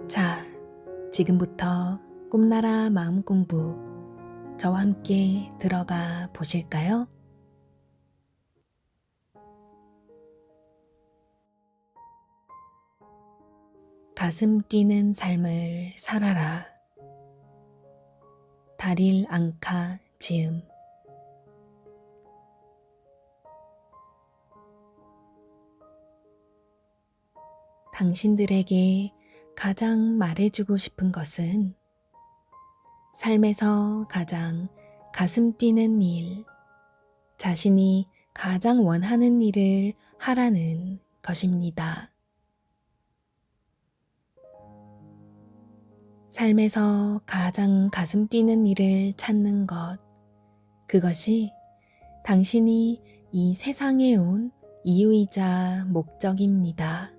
자, 지금부터 꿈나라 마음 공부 저와 함께 들어가 보실까요? 가슴 뛰는 삶을 살아라. 다릴 앙카 지음. 당신들에게 가장 말해주고 싶은 것은 삶에서 가장 가슴 뛰는 일, 자신이 가장 원하는 일을 하라는 것입니다. 삶에서 가장 가슴 뛰는 일을 찾는 것, 그것이 당신이 이 세상에 온 이유이자 목적입니다.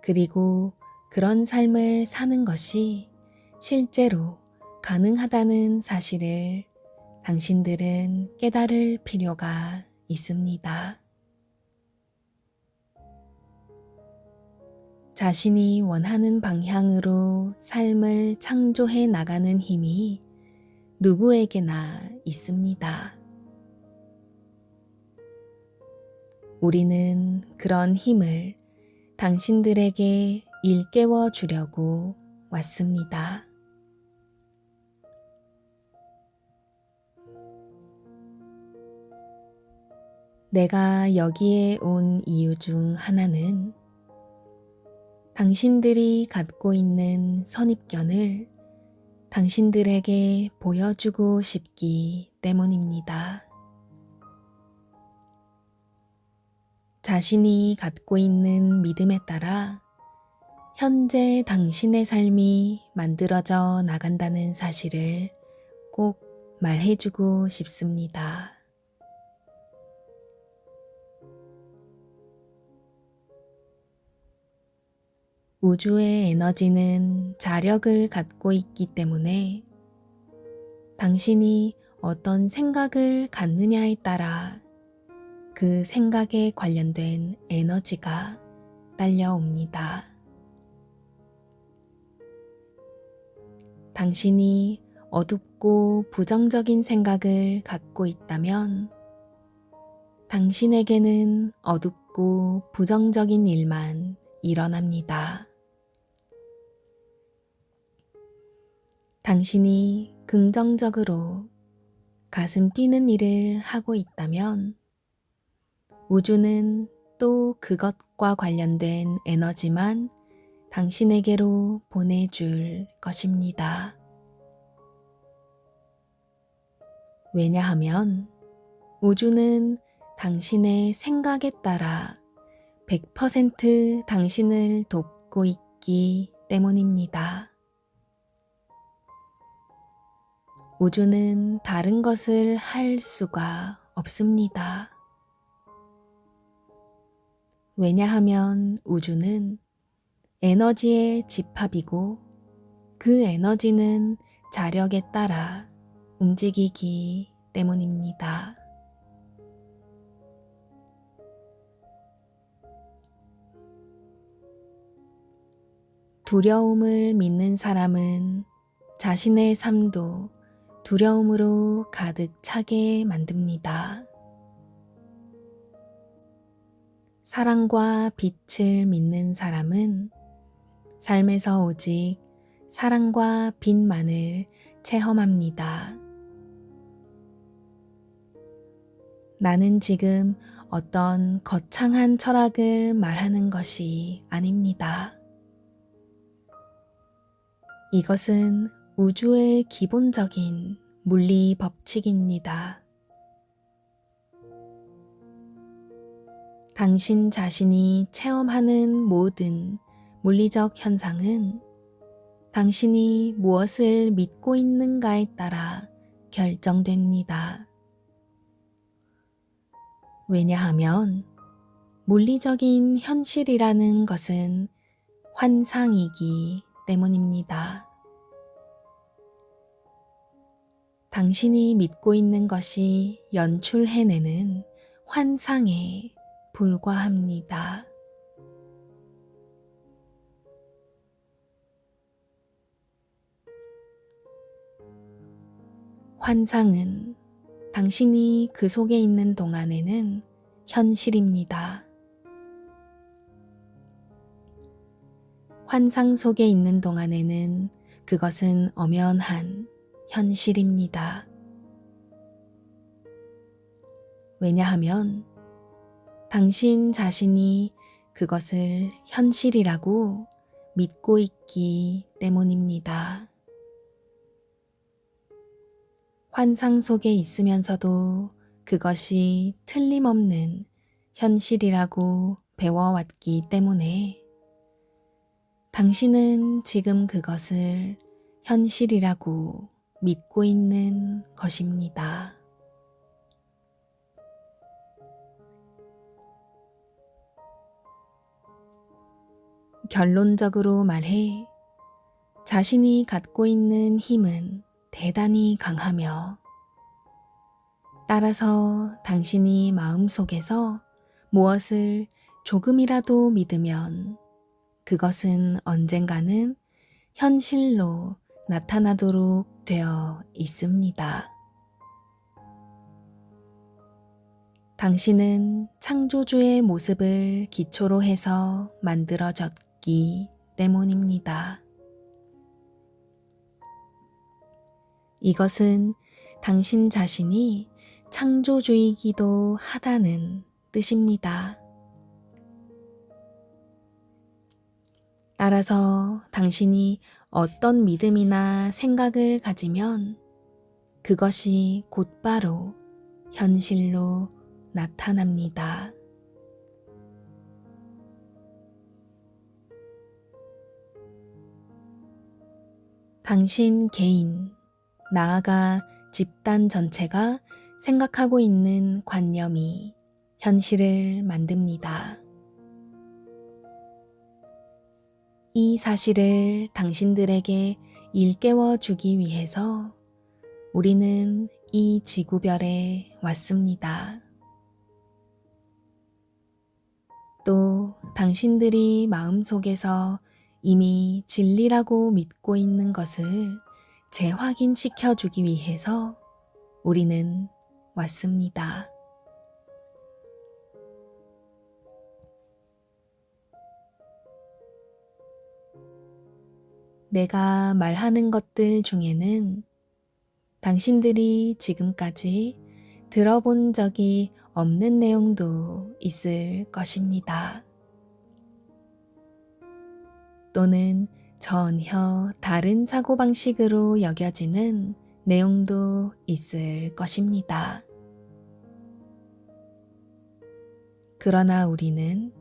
그리고 그런 삶을 사는 것이 실제로 가능하다는 사실을 당신들은 깨달을 필요가 있습니다. 자신이 원하는 방향으로 삶을 창조해 나가는 힘이 누구에게나 있습니다. 우리는 그런 힘을 당신들에게 일깨워 주려고 왔습니다. 내가 여기에 온 이유 중 하나는 당신들이 갖고 있는 선입견을 당신들에게 보여주고 싶기 때문입니다. 자신이 갖고 있는 믿음에 따라 현재 당신의 삶이 만들어져 나간다는 사실을 꼭 말해주고 싶습니다. 우주의 에너지는 자력을 갖고 있기 때문에 당신이 어떤 생각을 갖느냐에 따라 그 생각에 관련된 에너지가 딸려옵니다. 당신이 어둡고 부정적인 생각을 갖고 있다면 당신에게는 어둡고 부정적인 일만 일어납니다. 당신이 긍정적으로 가슴 뛰는 일을 하고 있다면 우주는 또 그것과 관련된 에너지만 당신에게로 보내줄 것입니다. 왜냐하면 우주는 당신의 생각에 따라 100% 당신을 돕고 있기 때문입니다. 우주는 다른 것을 할 수가 없습니다. 왜냐하면 우주는 에너지의 집합이고 그 에너지는 자력에 따라 움직이기 때문입니다. 두려움을 믿는 사람은 자신의 삶도 두려움으로 가득 차게 만듭니다. 사랑과 빛을 믿는 사람은 삶에서 오직 사랑과 빛만을 체험합니다. 나는 지금 어떤 거창한 철학을 말하는 것이 아닙니다. 이것은 우주의 기본적인 물리 법칙입니다. 당신 자신이 체험하는 모든 물리적 현상은 당신이 무엇을 믿고 있는가에 따라 결정됩니다. 왜냐하면 물리적인 현실이라는 것은 환상이기 때문입니다. 당신이 믿고 있는 것이 연출해내는 환상에 불과합니다. 환상은 당신이 그 속에 있는 동안에는 현실입니다. 환상 속에 있는 동안에는 그것은 엄연한 현실입니다. 왜냐하면 당신 자신이 그것을 현실이라고 믿고 있기 때문입니다. 환상 속에 있으면서도 그것이 틀림없는 현실이라고 배워왔기 때문에 당신은 지금 그것을 현실이라고 믿고 있는 것입니다. 결론적으로 말해 자신이 갖고 있는 힘은 대단히 강하며 따라서 당신이 마음속에서 무엇을 조금이라도 믿으면 그것은 언젠가는 현실로 나타나도록 되어 있습니다. 당신은 창조주의 모습을 기초로 해서 만들어졌기 때문입니다. 이것은 당신 자신이 창조주이기도 하다는 뜻입니다. 따라서 당신이 어떤 믿음이나 생각을 가지면 그것이 곧바로 현실로 나타납니다. 당신 개인, 나아가 집단 전체가 생각하고 있는 관념이 현실을 만듭니다. 이 사실을 당신들에게 일깨워 주기 위해서 우리는 이 지구별에 왔습니다. 또 당신들이 마음속에서 이미 진리라고 믿고 있는 것을 재확인시켜 주기 위해서 우리는 왔습니다. 내가 말하는 것들 중에는 당신들이 지금까지 들어본 적이 없는 내용도 있을 것입니다. 또는 전혀 다른 사고방식으로 여겨지는 내용도 있을 것입니다. 그러나 우리는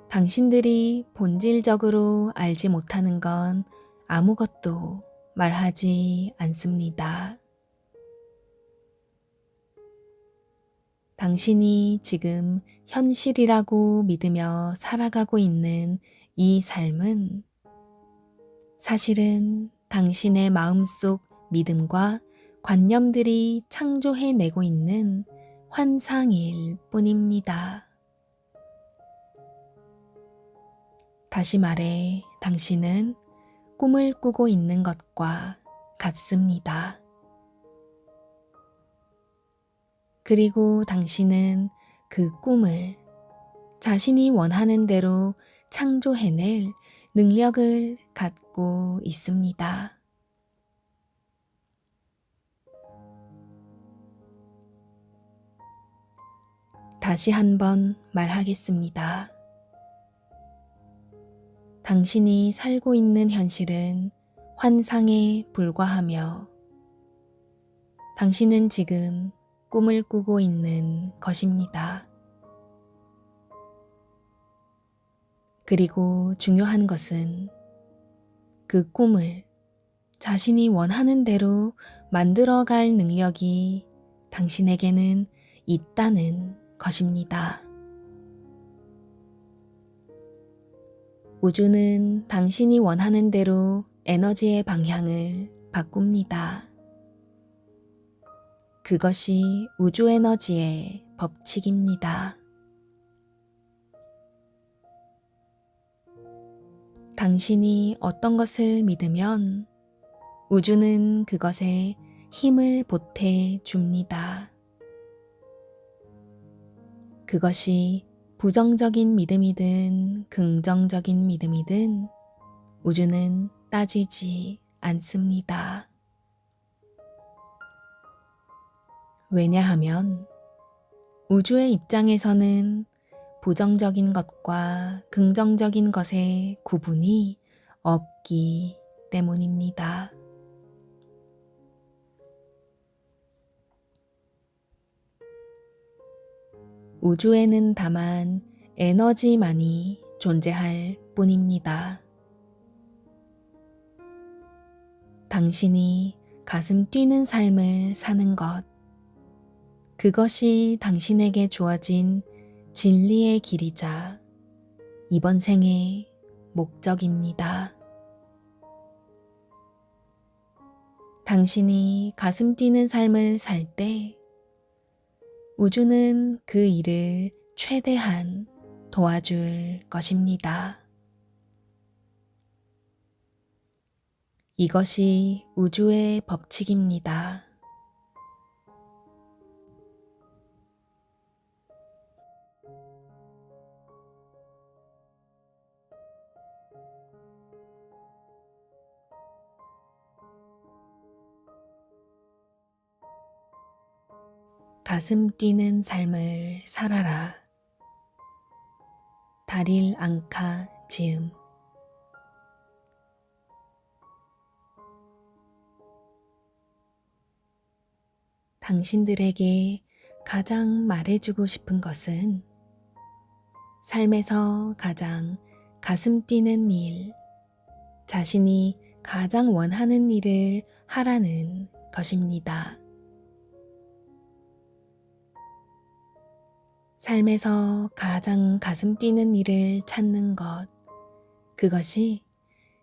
당신들이 본질적으로 알지 못하는 건 아무것도 말하지 않습니다. 당신이 지금 현실이라고 믿으며 살아가고 있는 이 삶은 사실은 당신의 마음속 믿음과 관념들이 창조해내고 있는 환상일 뿐입니다. 다시 말해, 당신은 꿈을 꾸고 있는 것과 같습니다. 그리고 당신은 그 꿈을 자신이 원하는 대로 창조해낼 능력을 갖고 있습니다. 다시 한번 말하겠습니다. 당신이 살고 있는 현실은 환상에 불과하며 당신은 지금 꿈을 꾸고 있는 것입니다. 그리고 중요한 것은 그 꿈을 자신이 원하는 대로 만들어갈 능력이 당신에게는 있다는 것입니다. 우주는 당신이 원하는 대로 에너지의 방향을 바꿉니다. 그것이 우주 에너지의 법칙입니다. 당신이 어떤 것을 믿으면 우주는 그것에 힘을 보태 줍니다. 그것이 부정적인 믿음이든 긍정적인 믿음이든 우주는 따지지 않습니다. 왜냐하면 우주의 입장에서는 부정적인 것과 긍정적인 것의 구분이 없기 때문입니다. 우주에는 다만 에너지만이 존재할 뿐입니다. 당신이 가슴 뛰는 삶을 사는 것, 그것이 당신에게 주어진 진리의 길이자 이번 생의 목적입니다. 당신이 가슴 뛰는 삶을 살 때 우주는 그 일을 최대한 도와줄 것입니다. 이것이 우주의 법칙입니다. 가슴 뛰는 삶을 살아라. 다릴 앙카 지음. 당신들에게 가장 말해주고 싶은 것은 삶에서 가장 가슴 뛰는 일, 자신이 가장 원하는 일을 하라는 것입니다. 삶에서 가장 가슴 뛰는 일을 찾는 것, 그것이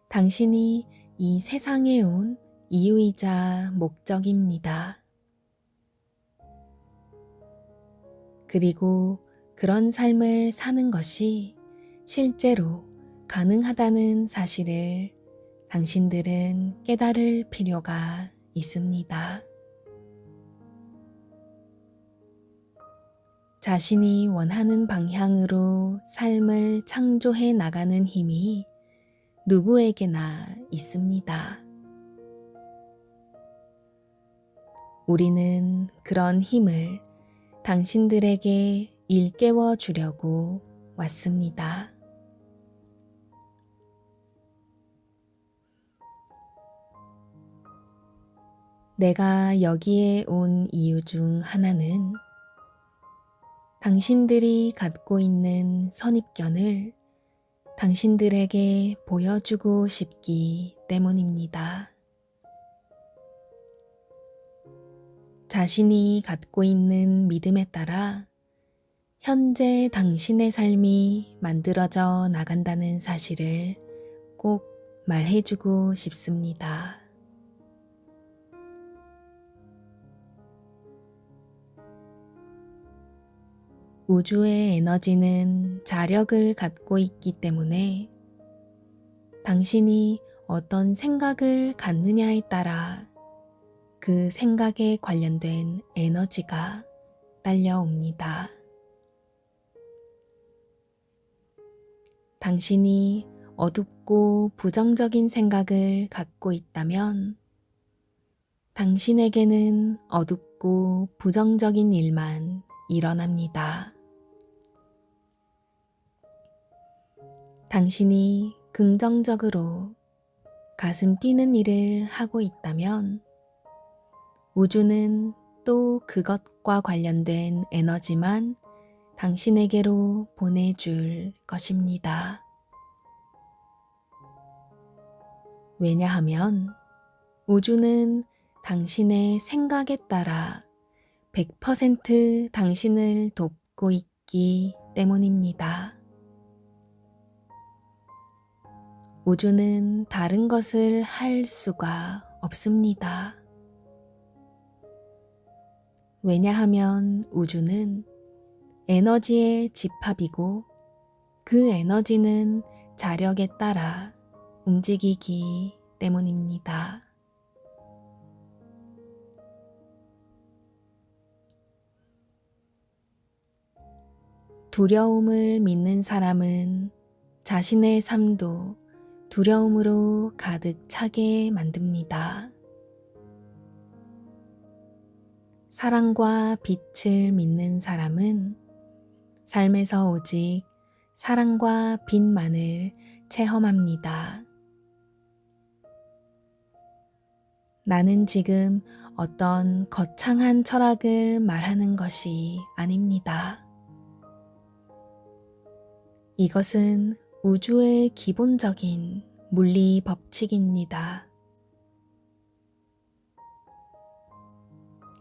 당신이 이 세상에 온 이유이자 목적입니다. 그리고 그런 삶을 사는 것이 실제로 가능하다는 사실을 당신들은 깨달을 필요가 있습니다. 자신이 원하는 방향으로 삶을 창조해 나가는 힘이 누구에게나 있습니다. 우리는 그런 힘을 당신들에게 일깨워 주려고 왔습니다. 내가 여기에 온 이유 중 하나는 당신들이 갖고 있는 선입견을 당신들에게 보여주고 싶기 때문입니다. 자신이 갖고 있는 믿음에 따라 현재 당신의 삶이 만들어져 나간다는 사실을 꼭 말해주고 싶습니다. 우주의 에너지는 자력을 갖고 있기 때문에 당신이 어떤 생각을 갖느냐에 따라 그 생각에 관련된 에너지가 딸려옵니다. 당신이 어둡고 부정적인 생각을 갖고 있다면 당신에게는 어둡고 부정적인 일만 일어납니다. 당신이 긍정적으로 가슴 뛰는 일을 하고 있다면 우주는 또 그것과 관련된 에너지만 당신에게로 보내줄 것입니다. 왜냐하면 우주는 당신의 생각에 따라 100% 당신을 돕고 있기 때문입니다. 우주는 다른 것을 할 수가 없습니다. 왜냐하면 우주는 에너지의 집합이고 그 에너지는 자력에 따라 움직이기 때문입니다. 두려움을 믿는 사람은 자신의 삶도 두려움으로 가득 차게 만듭니다. 사랑과 빛을 믿는 사람은 삶에서 오직 사랑과 빛만을 체험합니다. 나는 지금 어떤 거창한 철학을 말하는 것이 아닙니다. 이것은 우주의 기본적인 물리 법칙입니다.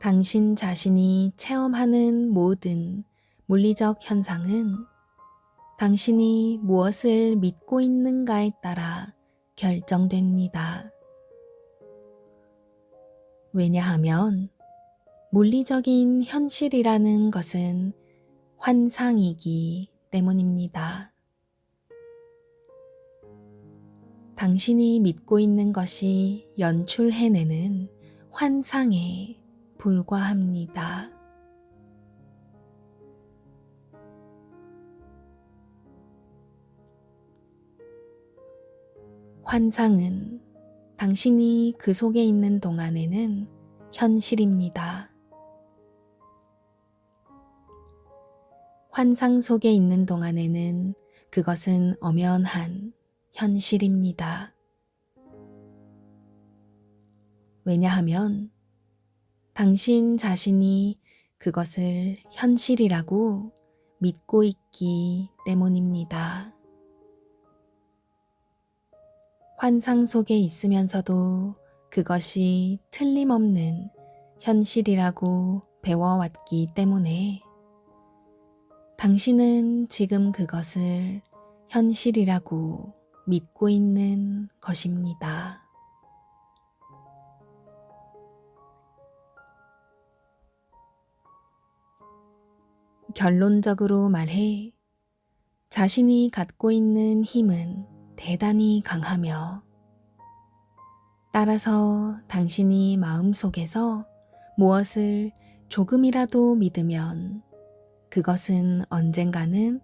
당신 자신이 체험하는 모든 물리적 현상은 당신이 무엇을 믿고 있는가에 따라 결정됩니다. 왜냐하면 물리적인 현실이라는 것은 환상이기 때문입니다. 당신이 믿고 있는 것이 연출해내는 환상에 불과합니다. 환상은 당신이 그 속에 있는 동안에는 현실입니다. 환상 속에 있는 동안에는 그것은 엄연한 현실입니다. 왜냐하면 당신 자신이 그것을 현실이라고 믿고 있기 때문입니다. 환상 속에 있으면서도 그것이 틀림없는 현실이라고 배워왔기 때문에 당신은 지금 그것을 현실이라고 믿고 있는 것입니다. 결론적으로 말해 자신이 갖고 있는 힘은 대단히 강하며 따라서 당신이 마음속에서 무엇을 조금이라도 믿으면 그것은 언젠가는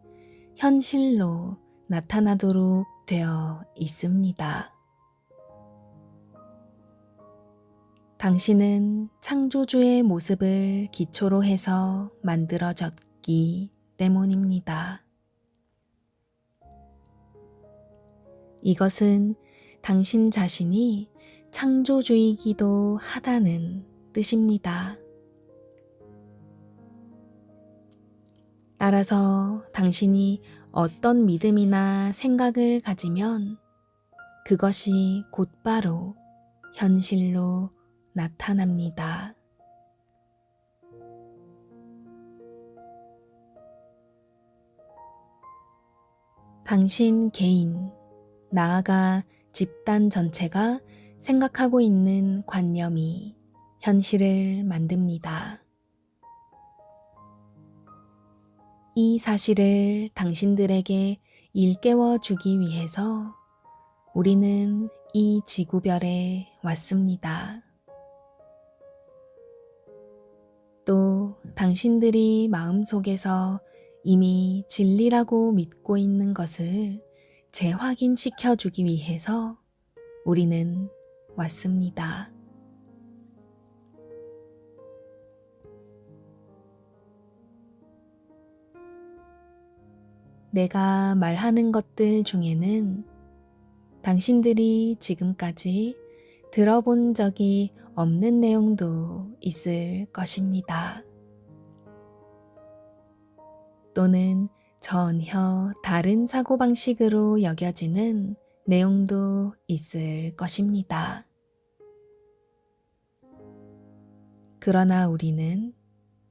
현실로 나타나도록 되어 있습니다. 당신은 창조주의 모습을 기초로 해서 만들어졌기 때문입니다. 이것은 당신 자신이 창조주이기도 하다는 뜻입니다. 따라서 당신이 어떤 믿음이나 생각을 가지면 그것이 곧바로 현실로 나타납니다. 당신 개인, 나아가 집단 전체가 생각하고 있는 관념이 현실을 만듭니다. 이 사실을 당신들에게 일깨워 주기 위해서 우리는 이 지구별에 왔습니다. 또 당신들이 마음속에서 이미 진리라고 믿고 있는 것을 재확인시켜 주기 위해서 우리는 왔습니다. 내가 말하는 것들 중에는 당신들이 지금까지 들어본 적이 없는 내용도 있을 것입니다. 또는 전혀 다른 사고방식으로 여겨지는 내용도 있을 것입니다. 그러나 우리는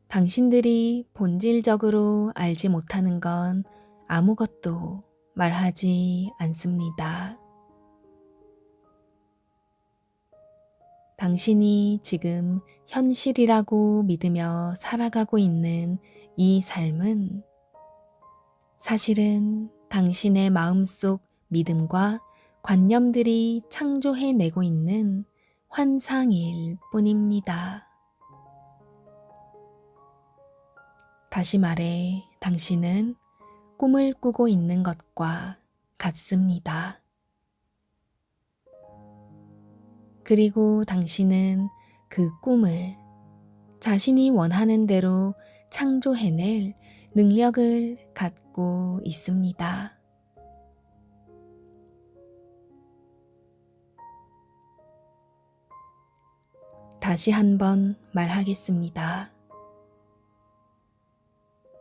당신들이 본질적으로 알지 못하는 건 아무것도 말하지 않습니다. 당신이 지금 현실이라고 믿으며 살아가고 있는 이 삶은 사실은 당신의 마음속 믿음과 관념들이 창조해내고 있는 환상일 뿐입니다. 다시 말해, 당신은 꿈을 꾸고 있는 것과 같습니다. 그리고 당신은 그 꿈을 자신이 원하는 대로 창조해낼 능력을 갖고 있습니다. 다시 한번 말하겠습니다.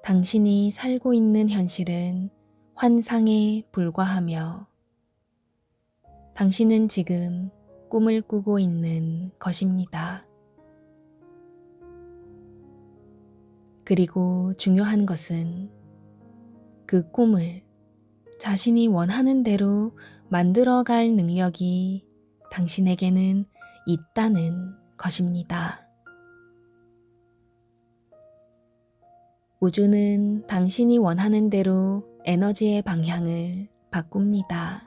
당신이 살고 있는 현실은 환상에 불과하며 당신은 지금 꿈을 꾸고 있는 것입니다. 그리고 중요한 것은 그 꿈을 자신이 원하는 대로 만들어갈 능력이 당신에게는 있다는 것입니다. 우주는 당신이 원하는 대로 에너지의 방향을 바꿉니다.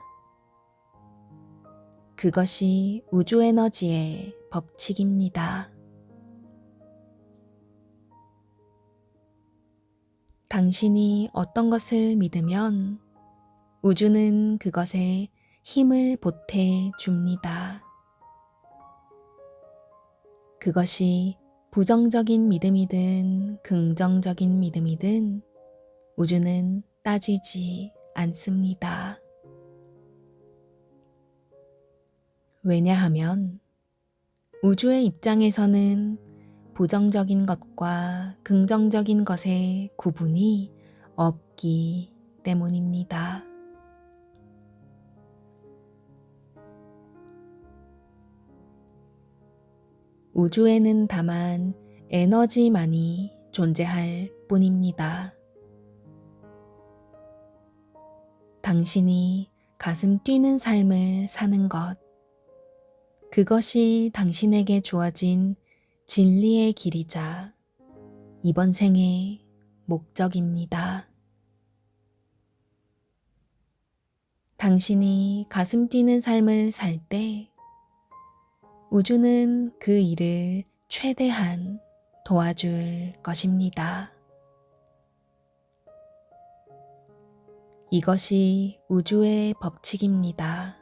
그것이 우주 에너지의 법칙입니다. 당신이 어떤 것을 믿으면 우주는 그것에 힘을 보태 줍니다. 그것이 부정적인 믿음이든 긍정적인 믿음이든 우주는 따지지 않습니다. 왜냐하면 우주의 입장에서는 부정적인 것과 긍정적인 것의 구분이 없기 때문입니다. 우주에는 다만 에너지만이 존재할 뿐입니다. 당신이 가슴 뛰는 삶을 사는 것, 그것이 당신에게 주어진 진리의 길이자 이번 생의 목적입니다. 당신이 가슴 뛰는 삶을 살 때 우주는 그 일을 최대한 도와줄 것입니다. 이것이 우주의 법칙입니다.